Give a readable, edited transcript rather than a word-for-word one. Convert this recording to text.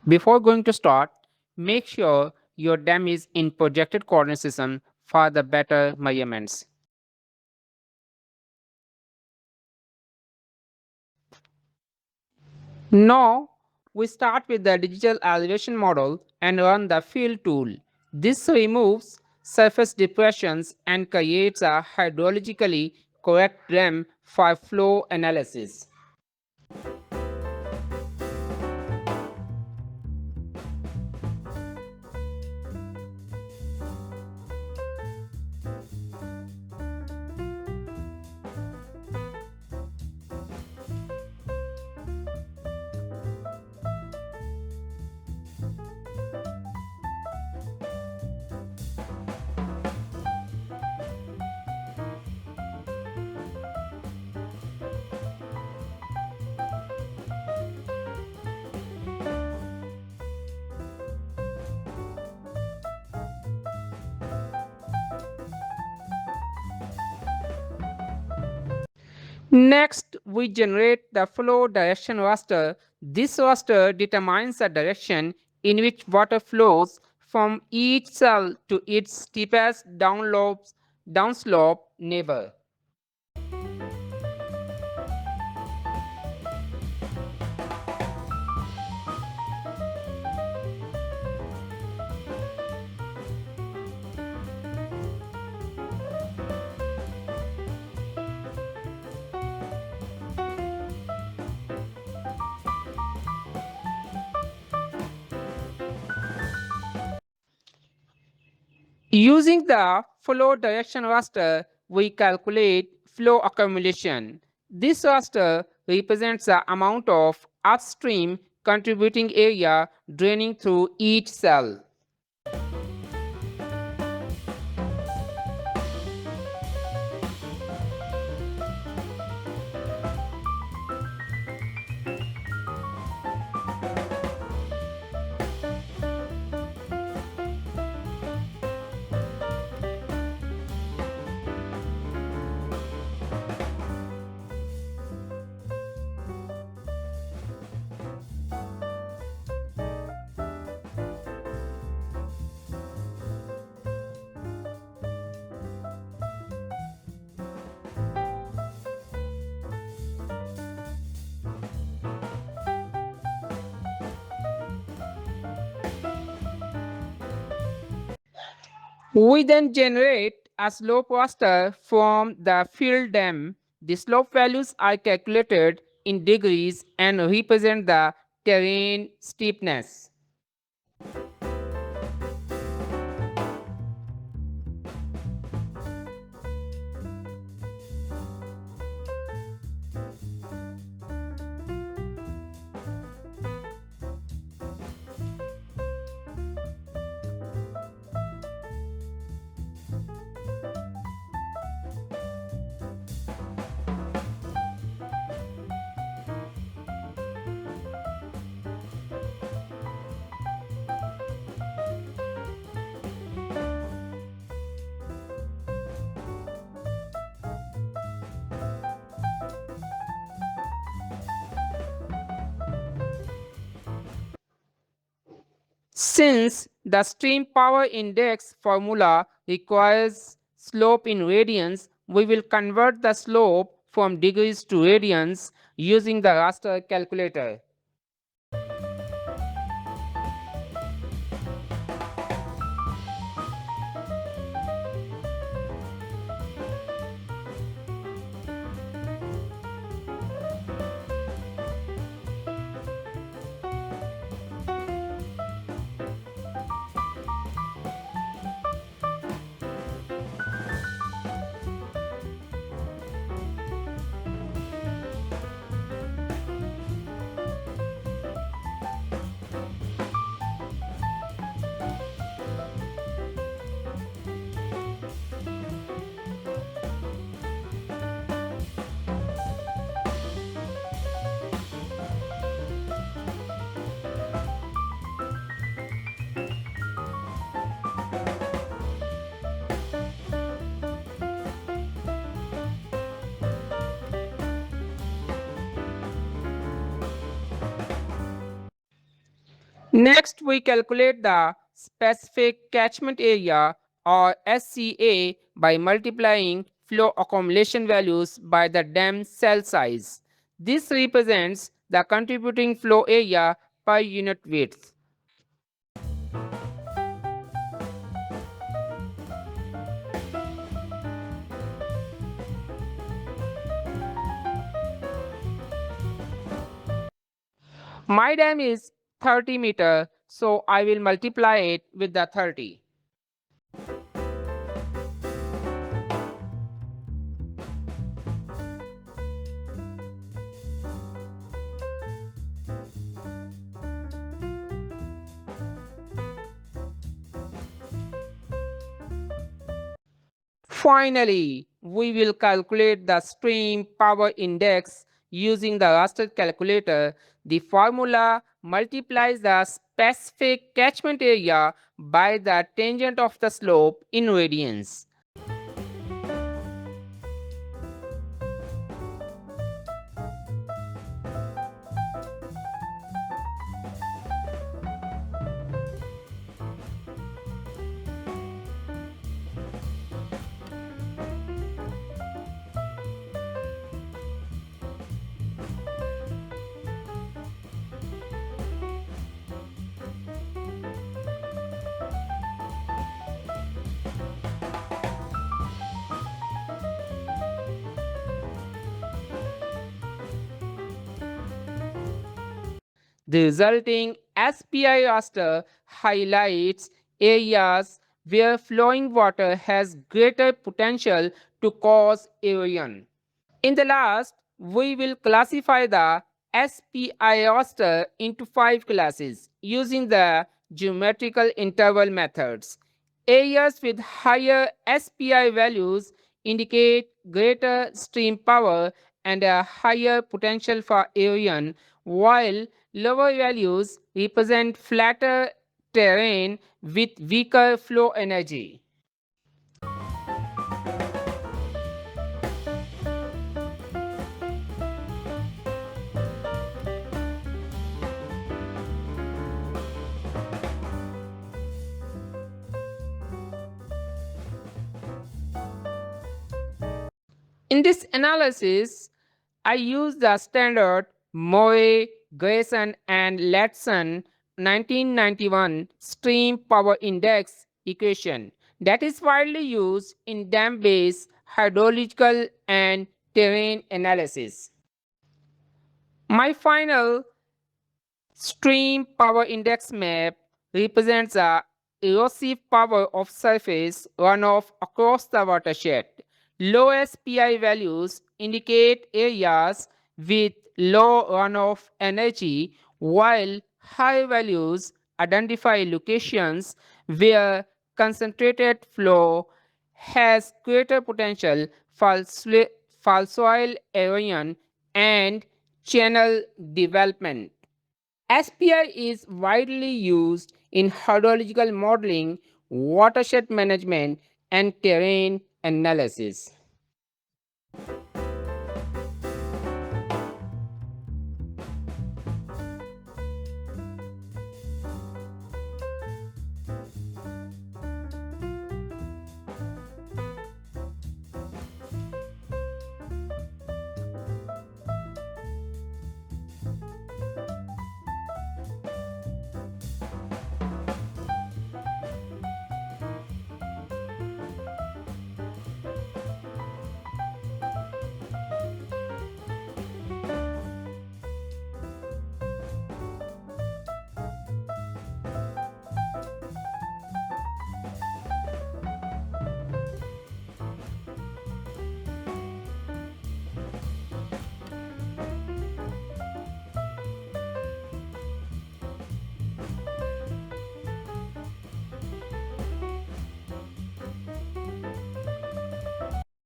Before going to start, make sure your dam is in projected coordinate system for the better measurements. Now, we start with the digital elevation model and run the fill tool. This removes surface depressions and creates a hydrologically correct dam for flow analysis. Next, we generate the flow direction raster. This raster determines the direction in which water flows from each cell to its steepest downslope neighbor. Using the flow direction raster, we calculate flow accumulation. This raster represents the amount of upstream contributing area draining through each cell. We then generate a slope raster from the field dam. The slope values are calculated in degrees and represent the terrain steepness. Since the stream power index formula requires slope in radians, we will convert the slope from degrees to radians using the raster calculator. Next, we calculate the specific catchment area or SCA by multiplying flow accumulation values by the dam cell size. This represents the contributing flow area per unit width. My dam is 30 meter, so I will multiply it with the 30. Finally, we will calculate the stream power index using the raster calculator. The formula multiplies the specific catchment area by the tangent of the slope in radians. The resulting SPI raster highlights areas where flowing water has greater potential to cause erosion. In the last, we will classify the SPI raster into 5 classes using the geometrical interval methods. Areas with higher SPI values indicate greater stream power and a higher potential for erosion, while lower values represent flatter terrain with weaker flow energy. In this analysis, I use the standard Moe, Grayson, and Latson 1991 stream power index equation that is widely used in dam-based hydrological and terrain analysis. My final stream power index map represents the erosive power of surface runoff across the watershed. Low SPI values indicate areas with low runoff energy, while high values identify locations where concentrated flow has greater potential for soil erosion and channel development. SPI is widely used in hydrological modeling, watershed management, and terrain analysis.